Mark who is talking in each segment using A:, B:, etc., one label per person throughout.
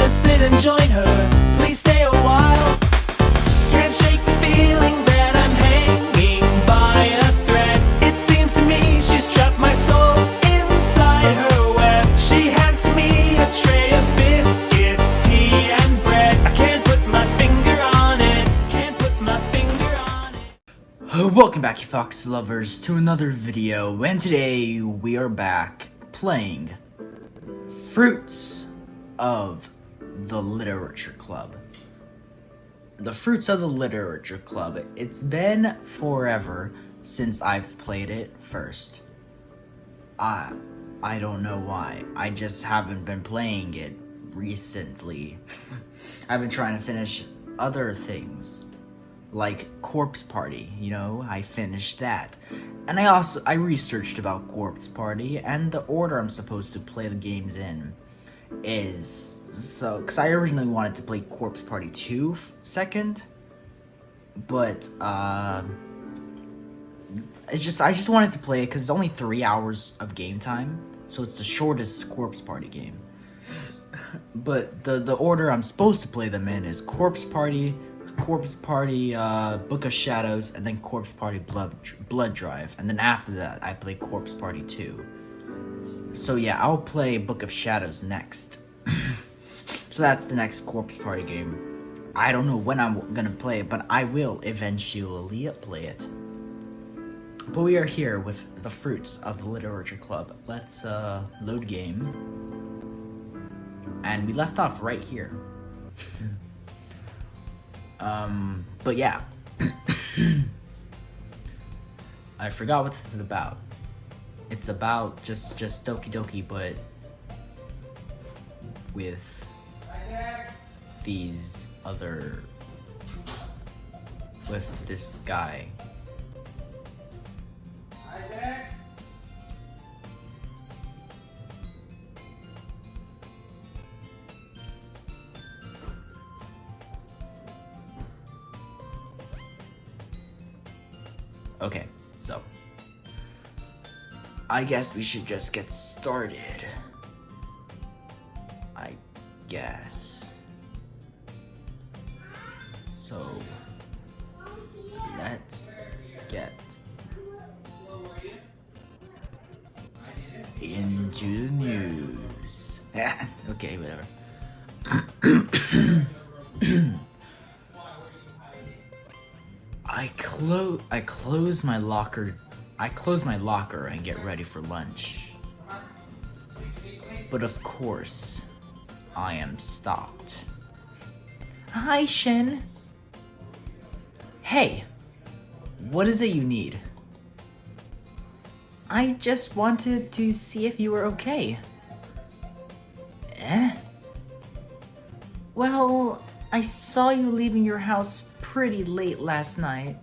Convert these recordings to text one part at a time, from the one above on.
A: wanna sit and join her. Please stay a while. Can't shake the feeling that I'm hanging by a thread. It seems to me she's trapped my soul inside her web. She hands to me a tray of biscuits, tea and bread. I can't put my finger on it. Can't put my finger on it.
B: Welcome back, you fox lovers, to another video, and today we are back playing Fruits of the Literature Club. The Fruits of the Literature Club. It's been forever since I've played it first. I don't know why. I just haven't been playing it recently. I've been trying to finish other things. Like Corpse Party, you know, I finished that. And I researched about Corpse Party, and the order I'm supposed to play the games in is because I originally wanted to play Corpse Party 2 second, but I just wanted to play it because it's only 3 hours of game time, so it's the shortest Corpse Party game. But the order I'm supposed to play them in is Corpse Party, Book of Shadows, and then Corpse Party Blood Drive, and then after that I play Corpse Party 2. So yeah, I'll play Book of Shadows next. So that's the next Corpse Party game. I don't know when I'm gonna play it, but I will eventually play it. But we are here with the Fruits of the Literature Club. Let's load game. And we left off right here. But yeah. I forgot what this is about. It's about just Doki Doki, but with these other, with this guy. Okay, so I guess we should just get started. I guess. So let's get into the news. Okay, whatever. I close my locker and get ready for lunch. But of course, I am stopped. Hi, Shin. Hey, what is it you need? I just wanted to see if you were okay. Eh? Well, I saw you leaving your house pretty late last night.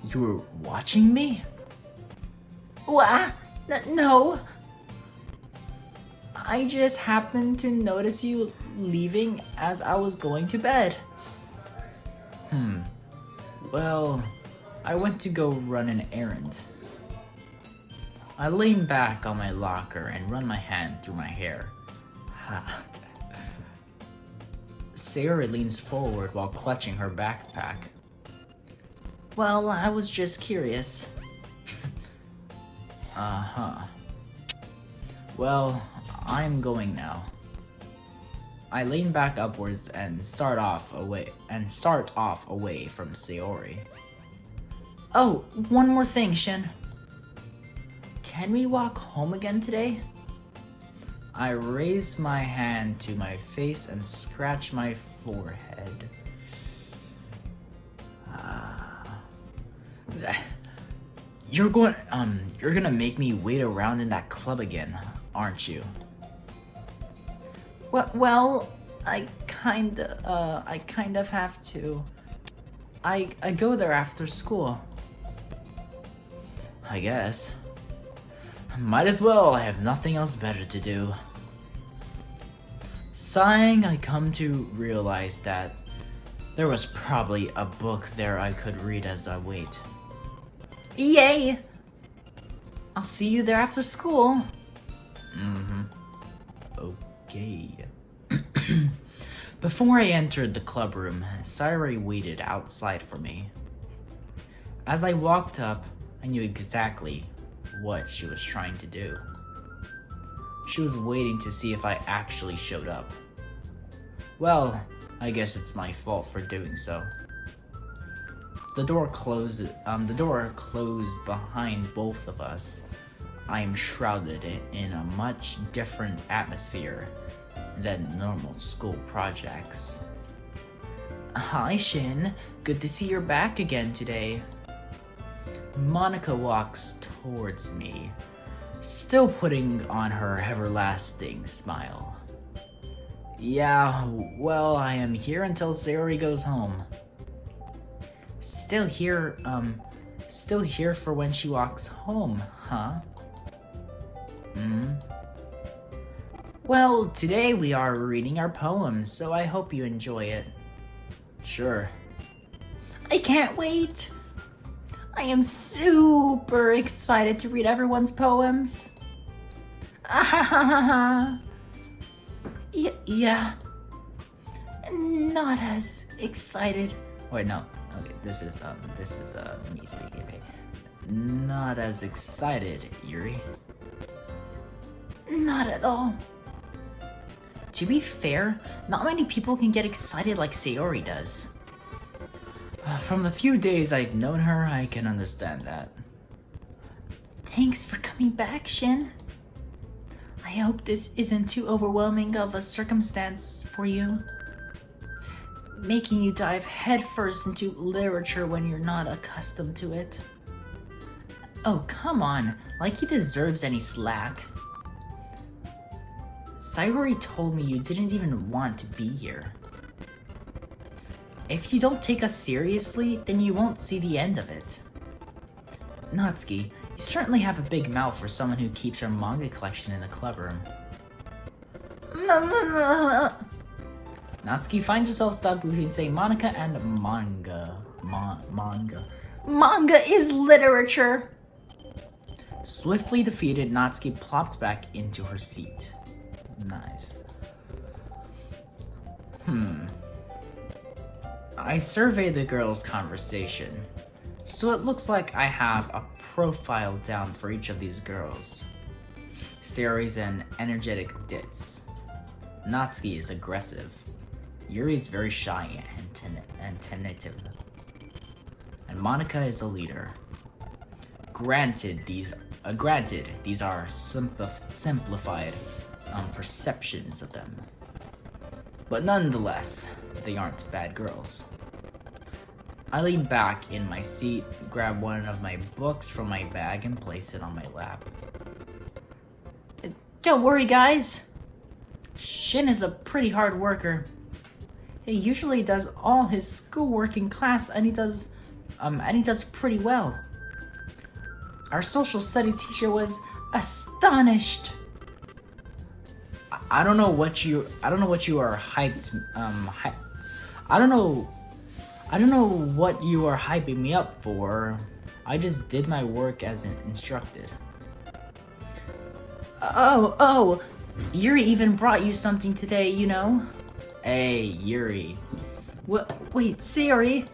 B: You were watching me? What? No. I just happened to notice you leaving as I was going to bed. Well, I went to go run an errand. I leaned back on my locker and run my hand through my hair. Sayori leans forward while clutching her backpack. Well, I was just curious. Well, I'm going now. I lean back upwards and start off away from Sayori. Oh, one more thing, Shin. Can we walk home again today? I raise my hand to my face and scratch my forehead. You're gonna make me wait around in that club again, aren't you? Well, I kind of have to. I go there after school. I guess. Might as well, I have nothing else better to do. Sighing, I come to realize that there was probably a book there I could read as I wait. Yay! I'll see you there after school. Okay. Before I entered the club room, Sayori waited outside for me. As I walked up, I knew exactly what she was trying to do. She was waiting to see if I actually showed up. Well, I guess it's my fault for doing so. The door closed behind both of us. I am shrouded in a much different atmosphere than normal school projects. Hi, Shin. Good to see you're back again today. Monica walks towards me, still putting on her everlasting smile. Yeah, well, I am here until Sayori goes home. Still here for when she walks home, huh? Well, today we are reading our poems, so I hope you enjoy it. Sure. I can't wait! I am super excited to read everyone's poems. Yeah. Not as excited. Wait, no. Okay, this is me speaking, okay. Not as excited, Yuri. Not at all. To be fair, not many people can get excited like Sayori does. From the few days I've known her, I can understand that. Thanks for coming back, Shin. I hope this isn't too overwhelming of a circumstance for you. Making you dive headfirst into literature when you're not accustomed to it. Oh, come on, like he deserves any slack. Sayori told me you didn't even want to be here. If you don't take us seriously, then you won't see the end of it. Natsuki, you certainly have a big mouth for someone who keeps her manga collection in the club room. Natsuki finds herself stuck between saying Monica and manga. Manga. Manga is literature! Swiftly defeated, Natsuki plopped back into her seat. Nice. I surveyed the girls' conversation, so it looks like I have a profile down for each of these girls. Sayori's an energetic ditz. Natsuki is aggressive. Yuri's very shy and tentative. And Monica is a leader. Granted, these are simplified perceptions of them. But nonetheless, they aren't bad girls. I lean back in my seat, grab one of my books from my bag, and place it on my lap. Don't worry, guys. Shin is a pretty hard worker. He usually does all his schoolwork in class, and he does pretty well. Our social studies teacher was astonished. I don't know what you are hyped. I don't know what you are hyping me up for. I just did my work as instructed. Oh, Yuri even brought you something today, you know? Hey, Yuri. Wait, Sayori.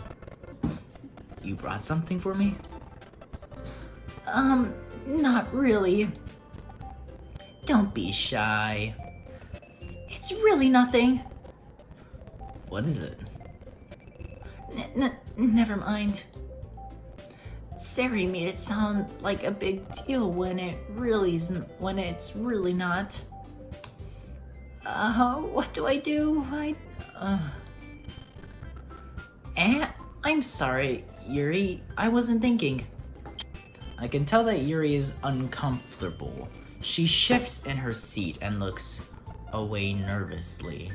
B: You brought something for me? Not really. Don't be shy. It's really nothing. What is it? Never mind. Sayori made it sound like a big deal when it's really not. What do I do? I'm sorry, Yuri. I wasn't thinking. I can tell that Yuri is uncomfortable. She shifts in her seat and looks away nervously.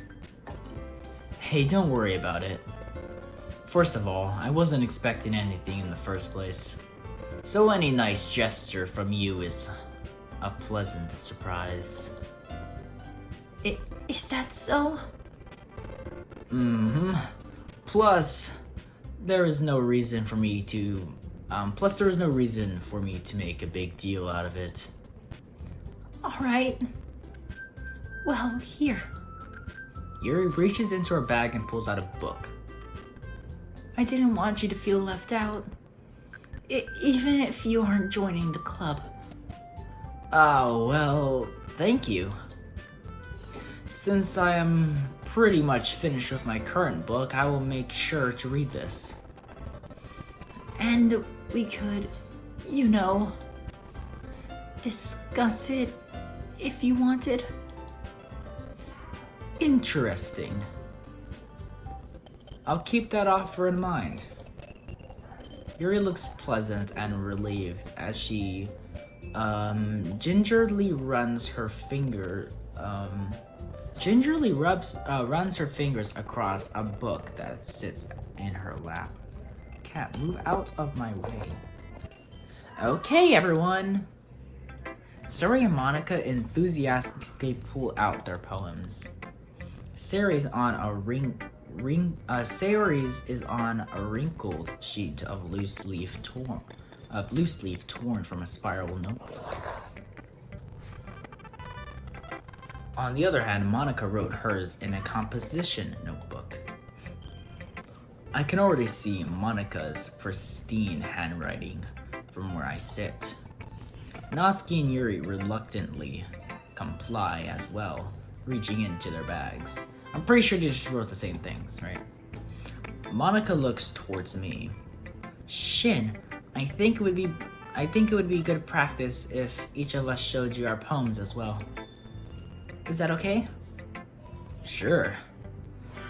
B: Hey, don't worry about it. First of all, I wasn't expecting anything in the first place. So any nice gesture from you is a pleasant surprise. Is that so? Plus, there is no reason for me to make a big deal out of it. Alright. Well, here. Yuri reaches into her bag and pulls out a book. I didn't want you to feel left out. Even if you aren't joining the club. Oh, well, thank you. Since I am pretty much finished with my current book, I will make sure to read this. And we could, discuss it if you wanted. Interesting. I'll keep that offer in mind. Yuri looks pleasant and relieved as she gingerly runs her fingers across a book that sits in her lap. Cat, move out of my way. Okay, everyone. Sari and Monica enthusiastically pull out their poems. Ceres is on a wrinkled sheet of loose leaf torn from a spiral notebook. On the other hand, Monica wrote hers in a composition notebook. I can already see Monica's pristine handwriting from where I sit. Natsuki and Yuri reluctantly comply as well, reaching into their bags. I'm pretty sure they just wrote the same things, right? Monica looks towards me. Shin, I think it would be good practice if each of us showed you our poems as well. Is that okay? Sure.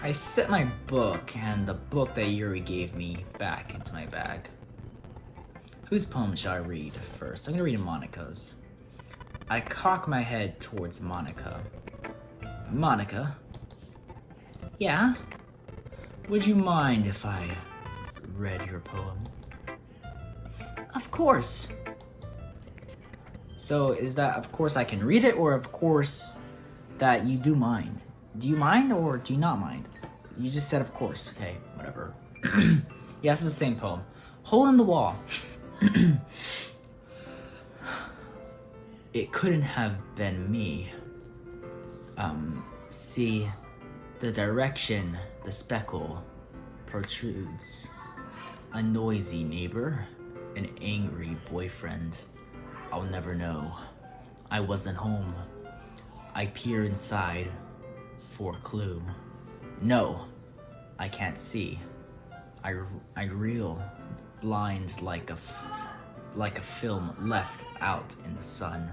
B: I set my book and the book that Yuri gave me back into my bag. Whose poem shall I read first? I'm gonna read Monica's. I cock my head towards Monica. Monica? Yeah? Would you mind if I read your poem? Of course. So is that of course I can read it, or of course that you do mind? Do you mind or do you not mind? You just said of course. Okay, whatever. Yeah, it's the same poem. Hole in the wall. It couldn't have been me. See, the direction the speckle protrudes. A noisy neighbor, an angry boyfriend. I'll never know. I wasn't home. I peer inside for a clue. No, I can't see. I reel blind like a film left out in the sun.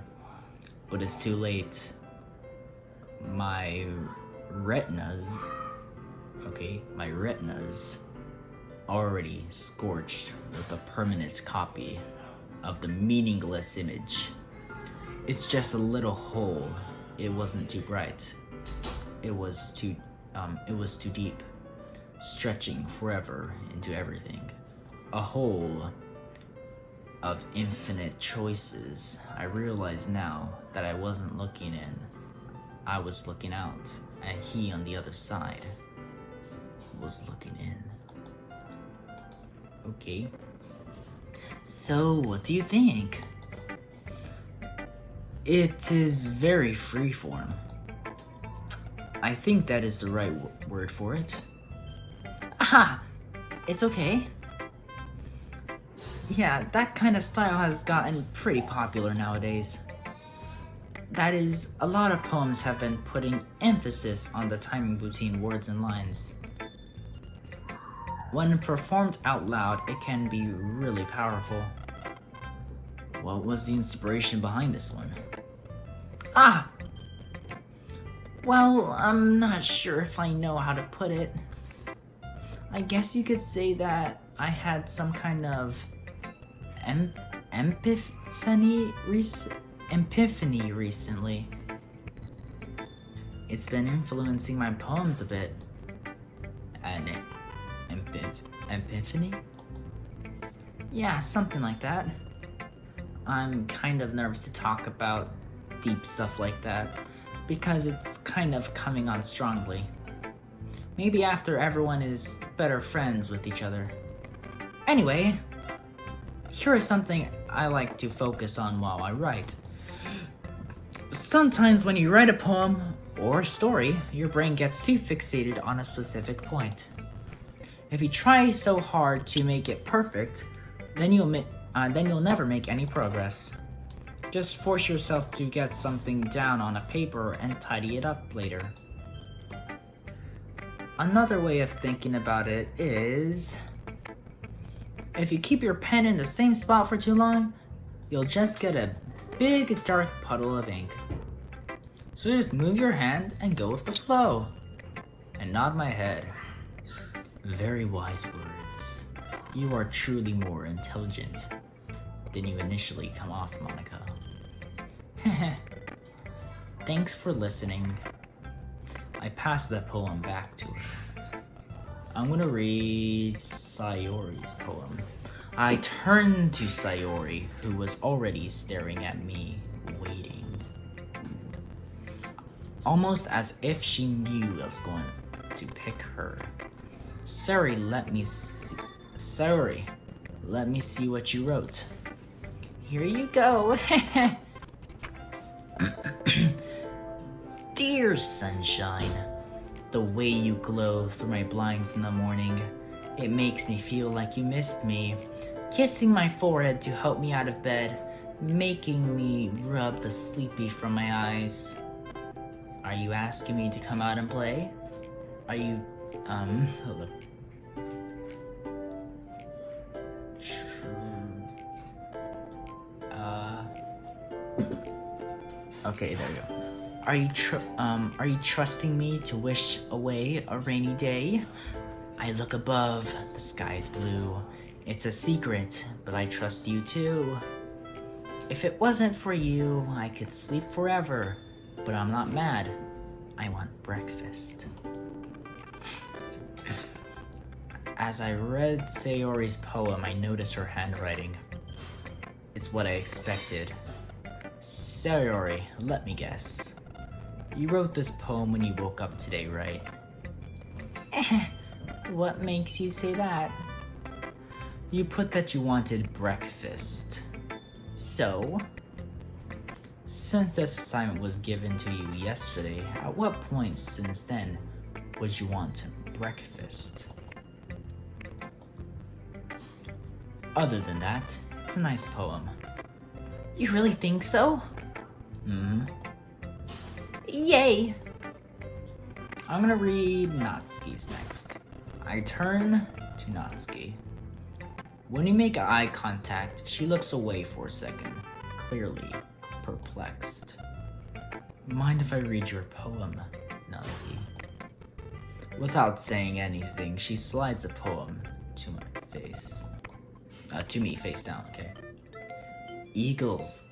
B: But it's too late. My retinas already scorched with a permanent copy of the meaningless image. It's just a little hole. It wasn't too bright. It was too deep, stretching forever into everything. A hole of infinite choices. I realize now that I wasn't looking in. I was looking out, and he on the other side was looking in. Okay. So, what do you think? It is very freeform. I think that is the right word for it. Aha! It's okay. Yeah, that kind of style has gotten pretty popular nowadays. That is, a lot of poems have been putting emphasis on the timing between words and lines. When performed out loud, it can be really powerful. What was the inspiration behind this one? Ah! Well, I'm not sure if I know how to put it. I guess you could say that I had some kind of epiphany recently. It's been influencing my poems a bit. An epiphany? Yeah, something like that. I'm kind of nervous to talk about deep stuff like that because it's kind of coming on strongly. Maybe after everyone is better friends with each other. Anyway, here is something I like to focus on while I write. Sometimes when you write a poem, or a story, your brain gets too fixated on a specific point. If you try so hard to make it perfect, then you'll never make any progress. Just force yourself to get something down on a paper and tidy it up later. Another way of thinking about it is, if you keep your pen in the same spot for too long, you'll just get a big dark puddle of ink. So just move your hand and go with the flow. And nod my head. Very wise words. You are truly more intelligent than you initially come off, Monica. Thanks for listening. I pass the poem back to her. I'm gonna read Sayori's poem. I turned to Sayori, who was already staring at me, waiting. Almost as if she knew I was going to pick her. Sayori, let me see what you wrote. Here you go. Dear sunshine, the way you glow through my blinds in the morning, it makes me feel like you missed me. Kissing my forehead to help me out of bed, making me rub the sleepy from my eyes. Are you asking me to come out and play? Are you, hold up. Okay, there you go. Are you trusting me to wish away a rainy day? I look above, the sky's blue. It's a secret, but I trust you too. If it wasn't for you, I could sleep forever, but I'm not mad. I want breakfast. As I read Sayori's poem, I noticed her handwriting. It's what I expected. Sayori, let me guess. You wrote this poem when you woke up today, right? What makes you say that? You put that you wanted breakfast. So, since this assignment was given to you yesterday, at what point since then would you want breakfast? Other than that, it's a nice poem. You really think so? Yay! I'm gonna read Natsuki's next. I turn to Natsuki. When we make eye contact, she looks away for a second, clearly perplexed. Mind if I read your poem, Natsuki? Without saying anything, she slides the poem to my face. To me, face down, okay? Eagles.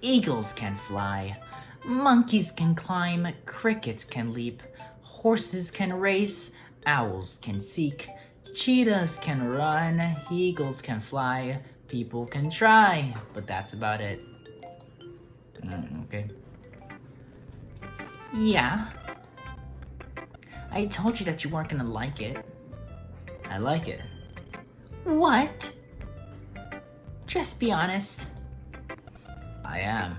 B: Eagles can fly. Monkeys can climb. Crickets can leap. Horses can race. Owls can seek. Cheetahs can run. Eagles can fly. People can try. But that's about it. Okay. Yeah. I told you that you weren't gonna like it. I like it. What? Just be honest. I am.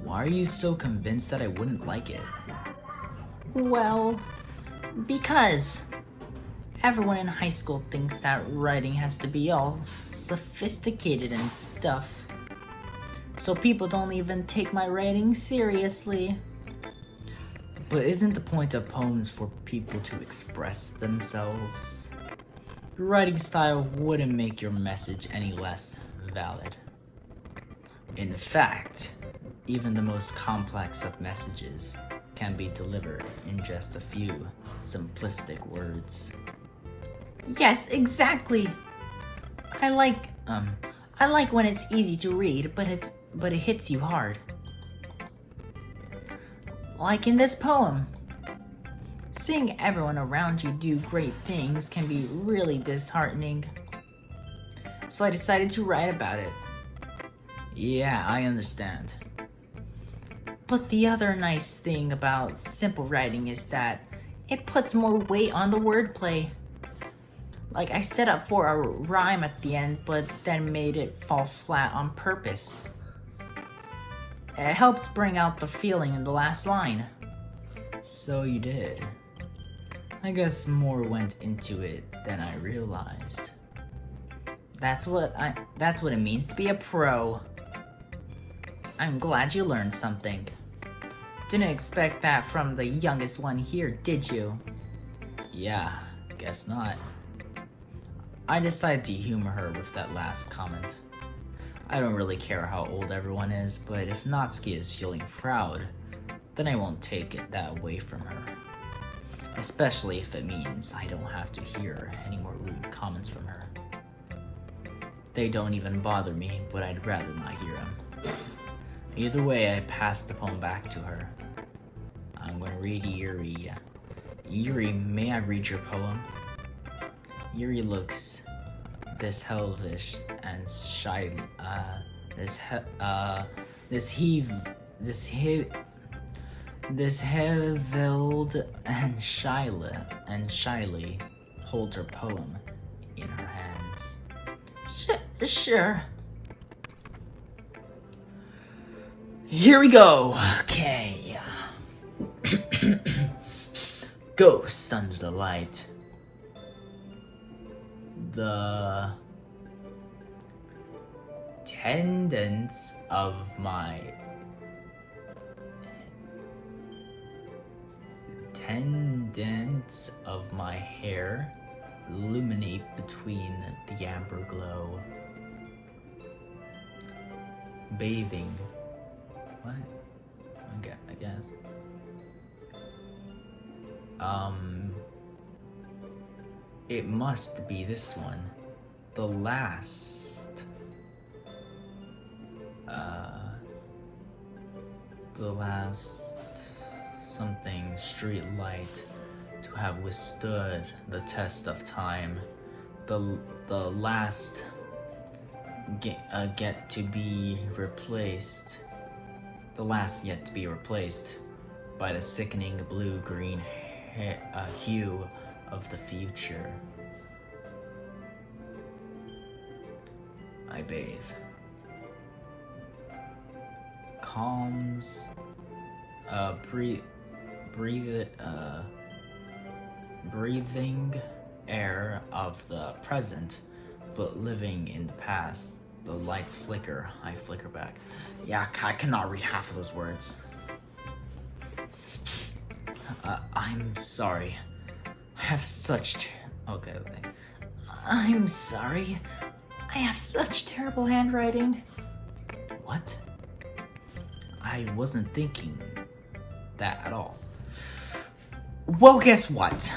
B: Why are you so convinced that I wouldn't like it? Well, because everyone in high school thinks that writing has to be all sophisticated and stuff. So people don't even take my writing seriously. But isn't the point of poems for people to express themselves? Your writing style wouldn't make your message any less valid. In fact, even the most complex of messages can be delivered in just a few simplistic words. Yes, exactly. I like when it's easy to read, but it hits you hard. Like in this poem. Seeing everyone around you do great things can be really disheartening. So I decided to write about it. Yeah, I understand. But the other nice thing about simple writing is that it puts more weight on the wordplay. Like I set up for a rhyme at the end, but then made it fall flat on purpose. It helps bring out the feeling in the last line. So you did. I guess more went into it than I realized. That's what it means to be a pro. I'm glad you learned something. Didn't expect that from the youngest one here, did you? Yeah, guess not. I decided to humor her with that last comment. I don't really care how old everyone is, but if Natsuki is feeling proud, then I won't take it that away from her. Especially if it means I don't have to hear any more rude comments from her. They don't even bother me, but I'd rather not hear them. Either way, I passed the poem back to her. I'm gonna read Yuri. Yuri, may I read your poem? Yuri looks this hellish and shy. This heveled and shyly holds her poem in her hands. Sure. Here we go. Okay. Ghosts under the light. The tendons of my hair illuminate between the amber glow. Bathing. What? I guess. It must be this one. The last something street light to have withstood the test of time. The last get to be replaced. The last yet to be replaced by the sickening blue-green hue of the future. I bathe. Calms, breathing air of the present, but living in the past. The lights flicker, I flicker back. Yeah, I cannot read half of those words. I'm sorry. I have such... Okay. I'm sorry. I have such terrible handwriting. What? I wasn't thinking that at all. Well, guess what?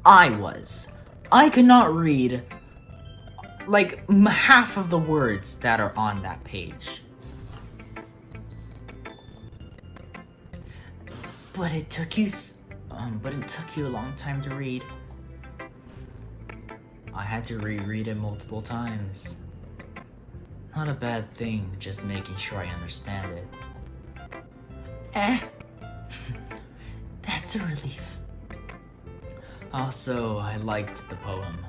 B: I was. I could not read like half of the words that are on that page. But it took you a long time to read. I had to reread it multiple times. Not a bad thing, just making sure I understand it. That's a relief. Also, I liked the poem.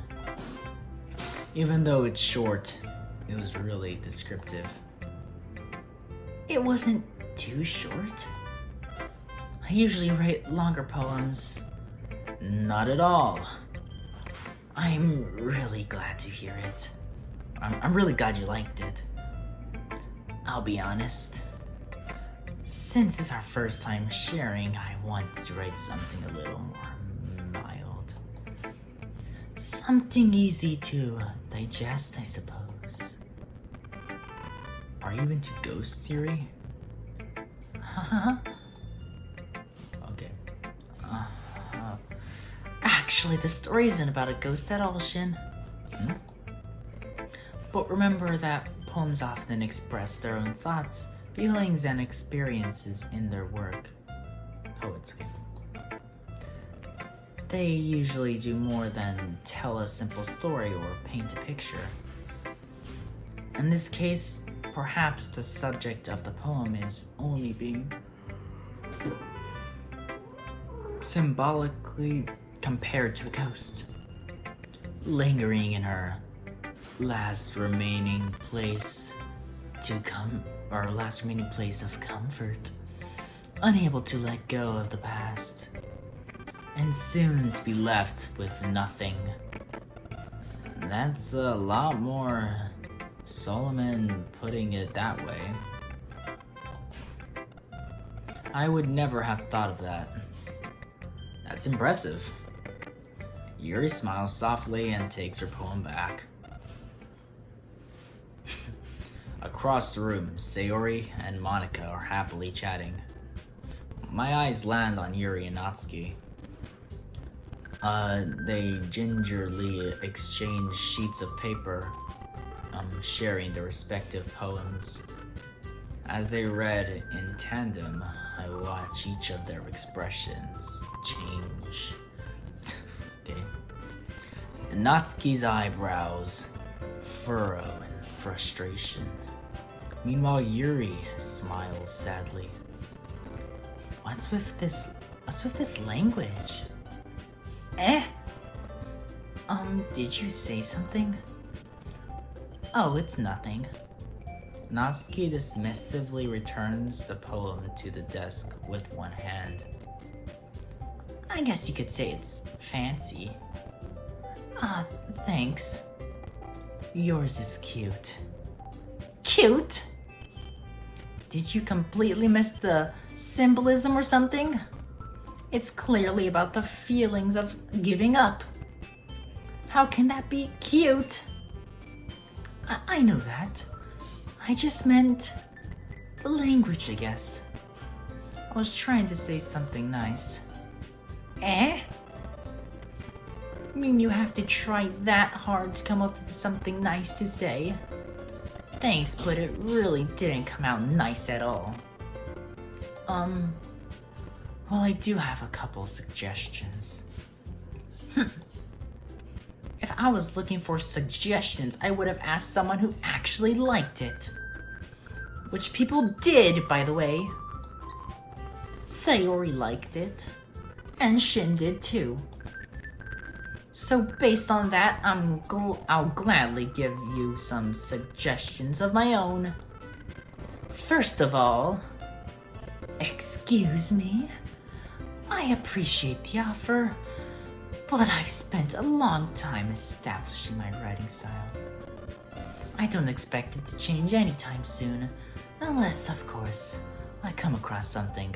B: Even though it's short, it was really descriptive. It wasn't too short. I usually write longer poems. Not at all. I'm really glad to hear it. I'm really glad you liked it. I'll be honest. Since it's our first time sharing, I want to write something a little more mild. Something easy to digest, I suppose. Are you into ghosts, Yuri? Okay. Actually, the story isn't about a ghost at all, Shin. But remember that poems often express their own thoughts, feelings, and experiences in their work. Poets. They usually do more than tell a simple story or paint a picture. In this case, perhaps the subject of the poem is only being symbolically compared to a ghost, lingering in her last remaining place to come our last remaining place of comfort, unable to let go of the past, and soon to be left with nothing. That's a lot more Solomon putting it that way. I would never have thought of that. That's impressive. Yuri smiles softly and takes her poem back. Across the room, Sayori and Monica are happily chatting. My eyes land on Yuri and Natsuki. They gingerly exchange sheets of paper, sharing their respective poems. As they read in tandem, I watch each of their expressions change. Okay. Natsuki's eyebrows furrow in frustration. Meanwhile, Yuri smiles sadly. What's with this language? Did you say something? Oh, it's nothing. Natsuki dismissively returns the poem to the desk with one hand. I guess you could say it's fancy. Thanks. Yours is cute. Cute? Did you completely miss the symbolism or something? It's clearly about the feelings of giving up. How can that be cute? I know that. I just meant the language, I guess. I was trying to say something nice. I mean, you have to try that hard to come up with something nice to say. Thanks, but it really didn't come out nice at all. Well, I do have a couple suggestions. If I was looking for suggestions, I would have asked someone who actually liked it. Which people did, by the way. Sayori liked it. And Shin did too. So based on that, I'll gladly give you some suggestions of my own. First of all, excuse me? I appreciate the offer, but I've spent a long time establishing my writing style. I don't expect it to change anytime soon, unless, of course, I come across something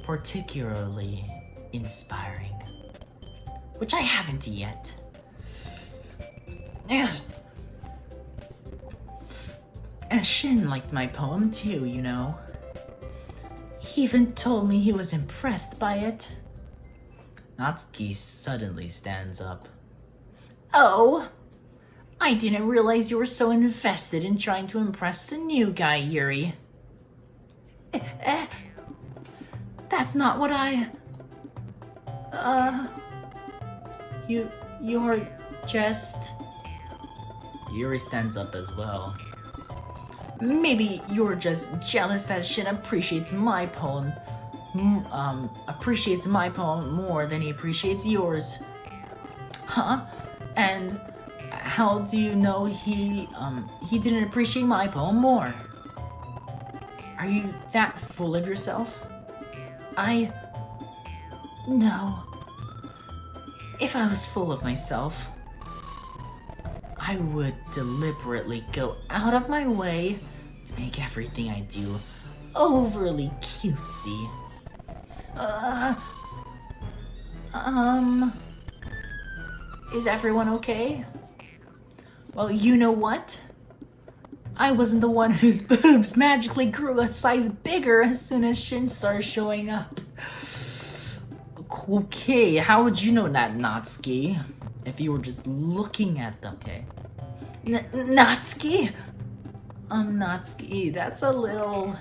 B: particularly inspiring. Which I haven't yet. And Shin liked my poem too, you know. He even told me he was impressed by it. Natsuki suddenly stands up. Oh! I didn't realize you were so invested in trying to impress the new guy, Yuri. That's not what I... You're just... Yuri stands up as well. Maybe you're just jealous that Shin appreciates my poem. Appreciates my poem more than he appreciates yours. Huh? And how do you know he didn't appreciate my poem more? Are you that full of yourself? No. If I was full of myself, I would deliberately go out of my way to make everything I do overly cutesy. Is everyone okay? Well, you know what? I wasn't the one whose boobs magically grew a size bigger as soon as Shin started showing up. Okay, how would you know that, Natsuki? If you were just looking at them, okay? Natsuki? Natsuki, that's a little...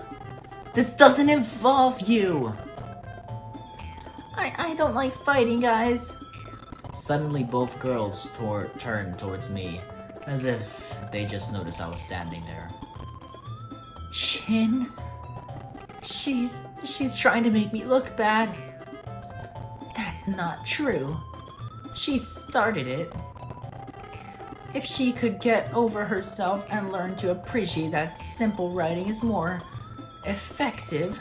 B: This doesn't involve you! I don't like fighting, guys. Suddenly, both girls turned towards me, as if they just noticed I was standing there. Shin? She's trying to make me look bad. That's not true. She started it. If she could get over herself and learn to appreciate that simple writing is more effective,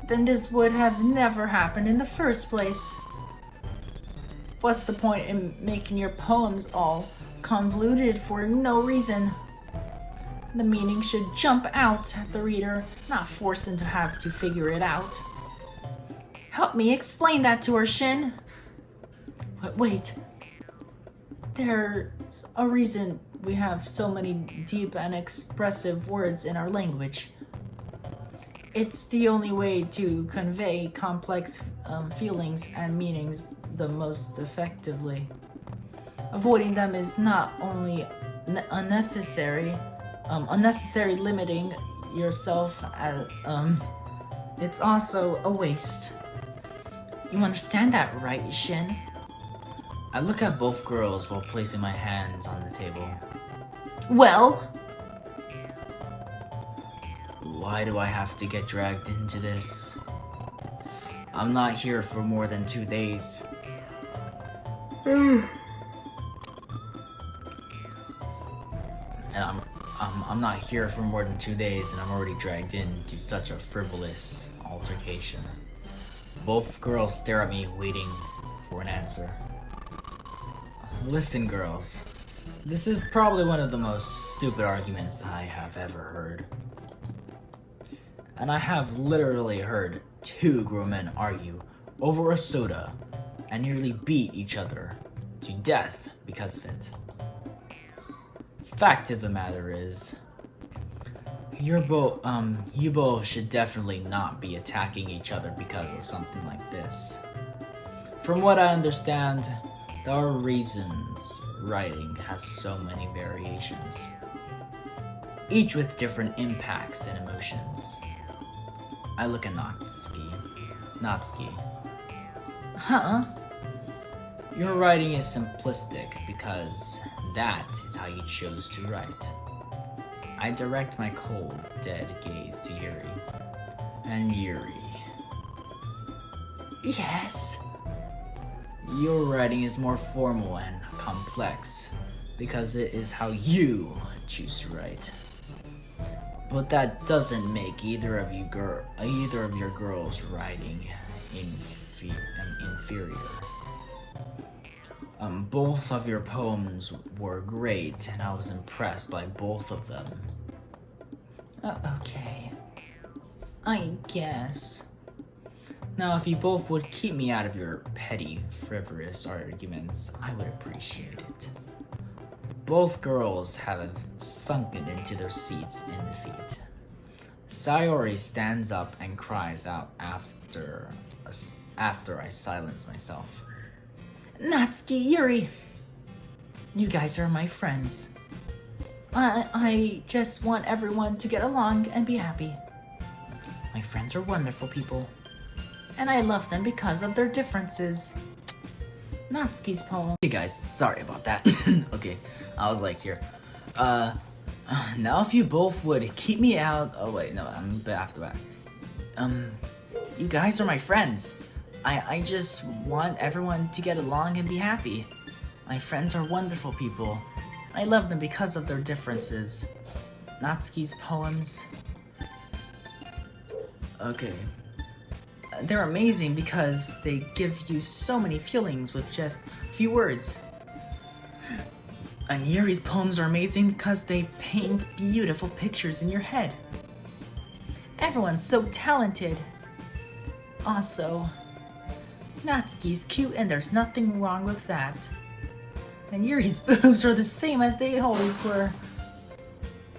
B: then this would have never happened in the first place. What's the point in making your poems all convoluted for no reason? The meaning should jump out at the reader, not force them to have to figure it out. Help me explain that to her, Shin. But wait. There's a reason we have so many deep and expressive words in our language. It's the only way to convey complex feelings and meanings the most effectively. Avoiding them is not only unnecessary limiting yourself, it's also a waste. You understand that, right, Shin? I look at both girls while placing my hands on the table. Well? Why do I have to get dragged into this? I'm not here for more than 2 days. And I'm not here for more than 2 days, and I'm already dragged into such a frivolous altercation. Both girls stare at me, waiting for an answer. Listen, girls. This is probably one of the most stupid arguments I have ever heard. And I have literally heard 2 grown men argue over a soda and nearly beat each other to death because of it. Fact of the matter is, you both should definitely not be attacking each other because of something like this. From what I understand, there are reasons writing has so many variations, each with different impacts and emotions. I look at Natsuki. Huh? Your writing is simplistic because that is how you chose to write. I direct my cold, dead gaze to Yuri. And Yuri. Yes? Your writing is more formal and complex because it is how you choose to write. But that doesn't make either of your girls' writing inferior. Both of your poems were great, and I was impressed by both of them. Okay. I guess. Now, if you both would keep me out of your petty, frivolous arguments, I would appreciate it. Both girls have sunken into their seats in defeat. Sayori stands up and cries out after I silence myself. Natsuki, Yuri! You guys are my friends. I just want everyone to get along and be happy. My friends are wonderful people, and I love them because of their differences. Natsuki's poem. Hey guys, sorry about that. Okay, I was like here. Now if you both would keep me out. Oh wait, no, I'm a bit after that. You guys are my friends. I just want everyone to get along and be happy. My friends are wonderful people. I love them because of their differences. Natsuki's poems. Okay. They're amazing because they give you so many feelings with just a few words. And Yuri's poems are amazing because they paint beautiful pictures in your head. Everyone's so talented. Also, Natsuki's cute and there's nothing wrong with that. And Yuri's boobs are the same as they always were.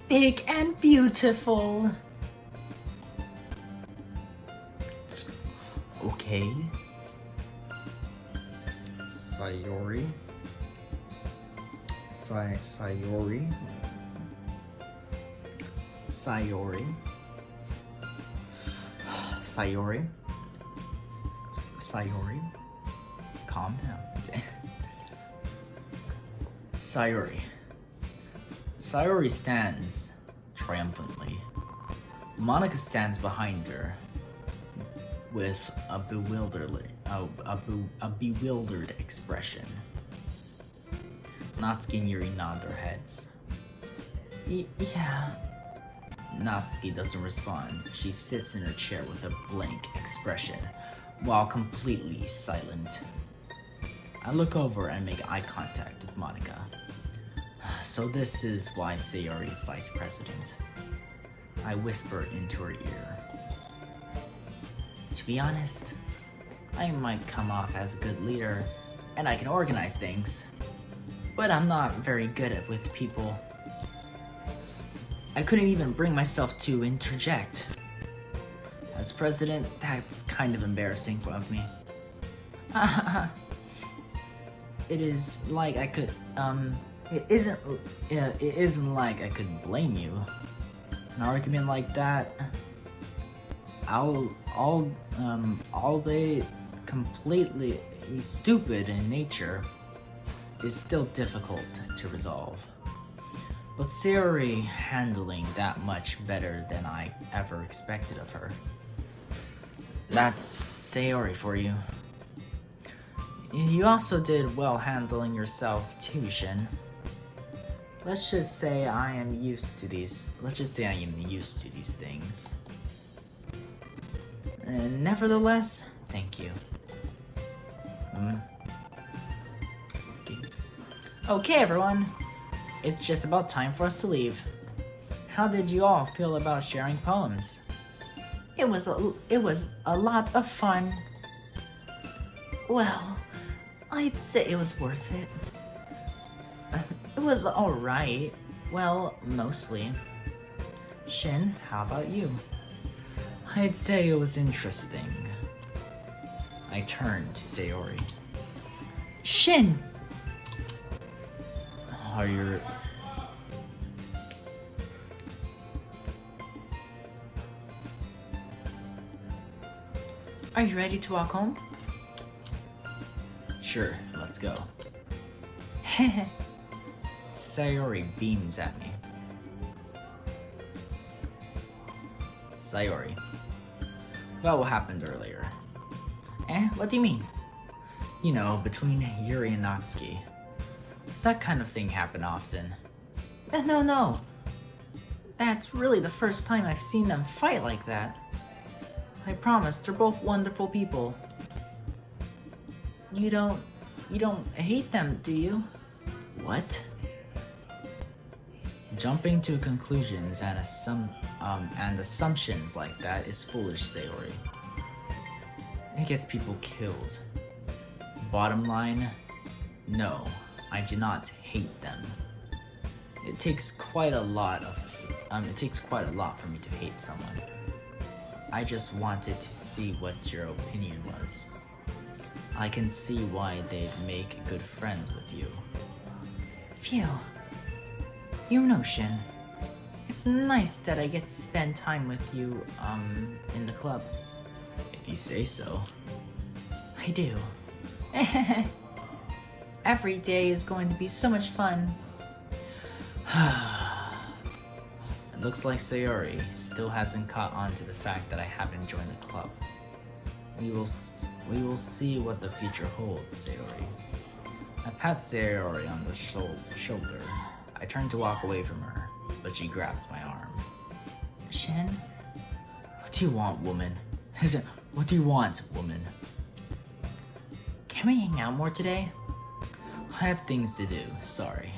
B: Big and beautiful. Okay. Sayori. Sayori. Sayori. Sayori. Sayori. Calm down. Sayori. Sayori stands triumphantly. Monica stands behind her with a bewildered expression. Natsuki and Yuri nod their heads. Yeah. Natsuki doesn't respond. She sits in her chair with a blank expression, while completely silent. I look over and make eye contact with Monica. So this is why Sayori is vice president. I whisper into her ear. To be honest, I might come off as a good leader, and I can organize things, but I'm not very good at with people. I couldn't even bring myself to interject. As president, that's kind of embarrassing of me. It is like I could, it isn't like I could blame you. An argument like that, all they completely stupid in nature, is still difficult to resolve. But Sayori handling that much better than I ever expected of her. That's Sayori for you. You also did well handling yourself too, Shin. Let's just say I am used to these things. And nevertheless, thank you. Okay, everyone. It's just about time for us to leave. How did you all feel about sharing poems? It was a lot of fun. Well, I'd say it was worth it. It was alright. Well, mostly. Shin, how about you? I'd say it was interesting. I turned to Sayori. Shin! Are you ready to walk home? Sure, let's go. Sayori beams at me. Sayori, about what happened earlier? What do you mean? You know, between Yuri and Natsuki. Does that kind of thing happen often? No. That's really the first time I've seen them fight like that. I promise, they're both wonderful people. You don't hate them, do you? What? Jumping to conclusions and assumptions like that is foolish, Sayori. It gets people killed. Bottom line, no, I do not hate them. It takes quite a lot for me to hate someone. I just wanted to see what your opinion was. I can see why they'd make good friends with you. Phew. You know, Shin, it's nice that I get to spend time with you, in the club. If you say so. I do. Every day is going to be so much fun. It looks like Sayori still hasn't caught on to the fact that I haven't joined the club. We will see what the future holds, Sayori. I pat Sayori on the shoulder. I turn to walk away from her, but she grabs my arm. Shin? What do you want, woman? What do you want, woman? Can we hang out more today? I have things to do, sorry.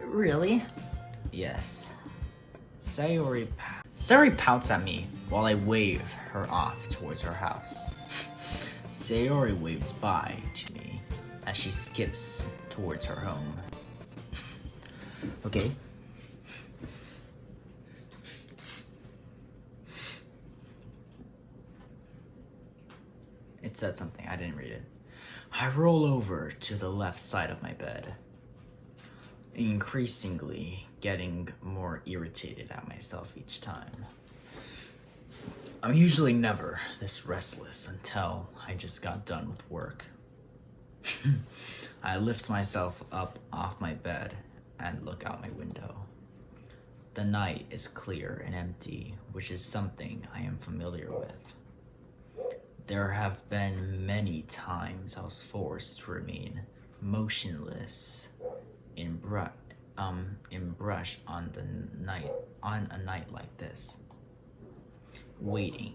B: Really? Yes. Sayori pouts at me while I wave her off towards her house. Sayori waves bye to me as she skips towards her home. Okay. It said something, I didn't read it. I roll over to the left side of my bed, increasingly getting more irritated at myself each time. I'm usually never this restless until I just got done with work. I lift myself up off my bed and look out my window. The night is clear and empty, which is something I am familiar with. There have been many times I was forced to remain motionless in brush on a night like this, waiting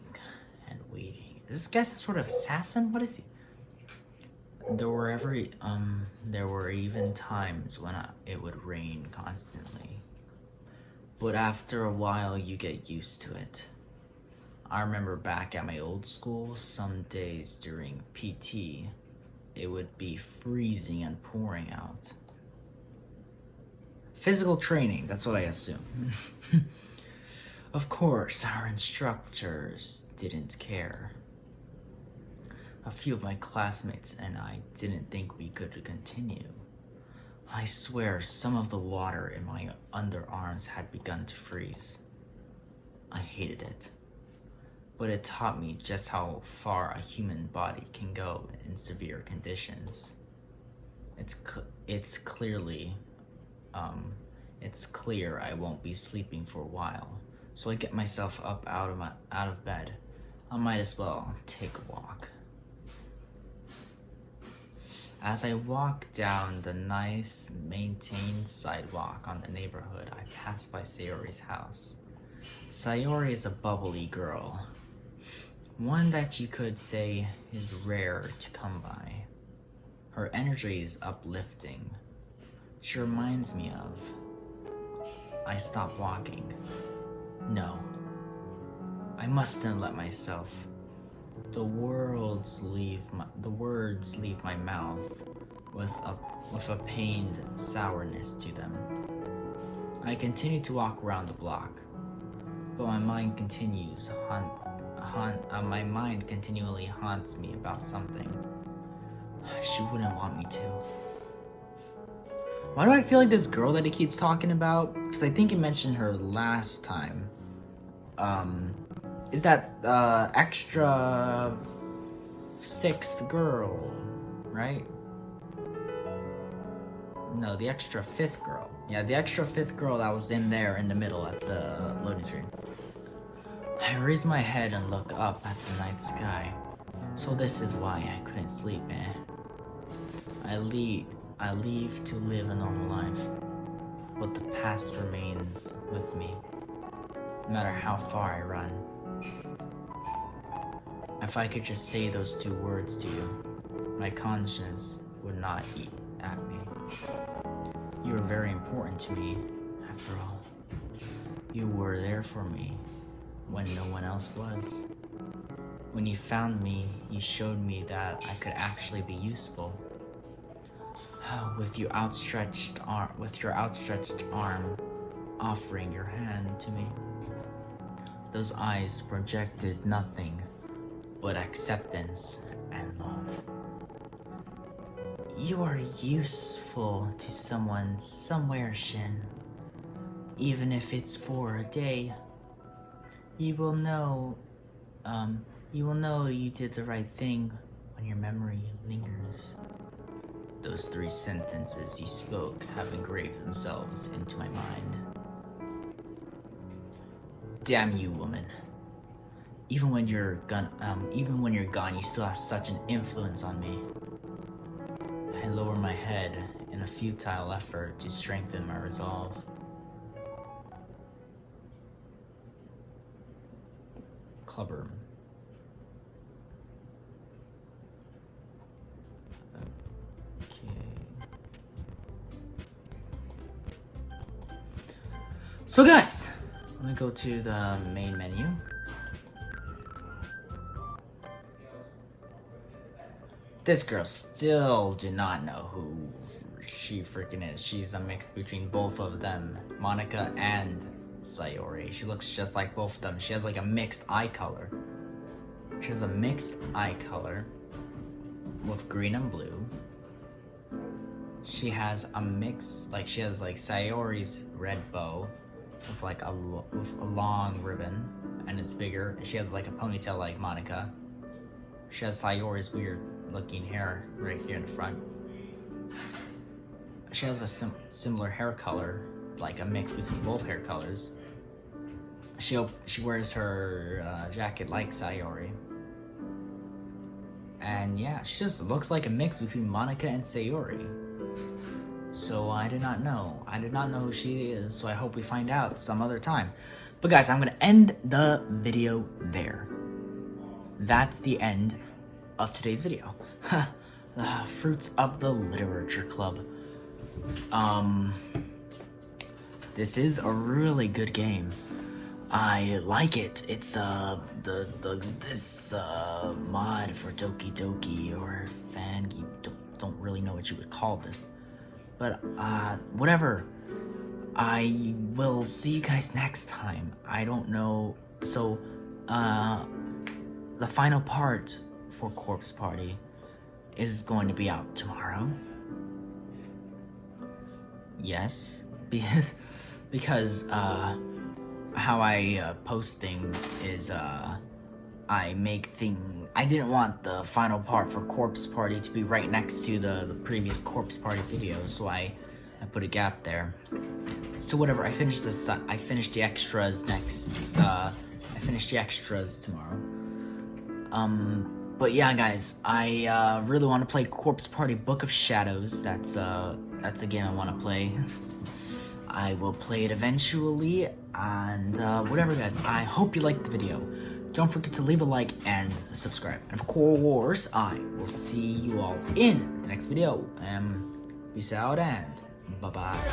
B: and waiting. Is this guy some sort of assassin? What is he? There were even times when it would rain constantly, but after a while you get used to it. I remember back at my old school, some days during PT, it would be freezing and pouring out. Physical training, that's what I assume. Of course, our instructors didn't care. A few of my classmates and I didn't think we could continue. I swear some of the water in my underarms had begun to freeze. I hated it, but it taught me just how far a human body can go in severe conditions. It's clear I won't be sleeping for a while, so I get myself up out of bed. I might as well take a walk. As I walk down the nice, maintained sidewalk on the neighborhood, I pass by Sayori's house. Sayori is a bubbly girl, one that you could say is rare to come by. Her energy is uplifting. She reminds me of... I stop walking. No, I mustn't let myself. The words leave my mouth with a pained sourness to them. I continue to walk around the block, but my mind continually haunts me about something. She wouldn't want me to. Why do I feel like this girl that he keeps talking about? Because I think he mentioned her last time. Is that extra sixth girl, right? No, the extra fifth girl. Yeah, the extra fifth girl that was in there in the middle at the loading screen. I raise my head and look up at the night sky. So this is why I couldn't sleep, eh? I leave to live a normal life, but the past remains with me, no matter how far I run. If I could just say those two words to you, my conscience would not eat at me. You were very important to me, after all. You were there for me when no one else was. When you found me, you showed me that I could actually be useful. With your outstretched arm, offering your hand to me. Those eyes projected nothing but acceptance and love. You are useful to someone somewhere, Shin. Even if it's for a day. You will know you did the right thing when your memory lingers. Those 3 sentences you spoke have engraved themselves into my mind. Damn you, woman. Even when you're gone, you still have such an influence on me. I lower my head in a futile effort to strengthen my resolve. Clubber. So guys, I'm gonna go to the main menu. This girl still do not know who she freaking is. She's a mix between both of them, Monica and Sayori. She looks just like both of them. She has like a mixed eye color. She has a mixed eye color with green and blue. She has a mix, she has Sayori's red bow with a long ribbon, and it's bigger. She has like a ponytail like Monica. She has Sayori's weird looking hair right here in the front. She has a similar hair color, like a mix between both hair colors. She wears her jacket like Sayori. And yeah, she just looks like a mix between Monica and Sayori. So I did not know. I did not know who she is, so I hope we find out some other time. But guys, I'm gonna end the video there. That's the end of today's video. Fruits of the Literature Club. This is a really good game. I like it. It's this mod for Doki Doki or Fangi. Don't really know what you would call this, but whatever. I will see you guys next time. I don't know. So the final part for Corpse Party is going to be out tomorrow. Yes, because how I post things is I didn't want the final part for Corpse Party to be right next to the previous Corpse Party video, so I put a gap there. So whatever, I finished the extras next. I finished the extras tomorrow. But yeah, guys, I really want to play Corpse Party Book of Shadows. That's a game I want to play. I will play it eventually, and whatever, guys. I hope you liked the video. Don't forget to leave a like and subscribe. And of course, I will see you all in the next video. Peace out and bye-bye.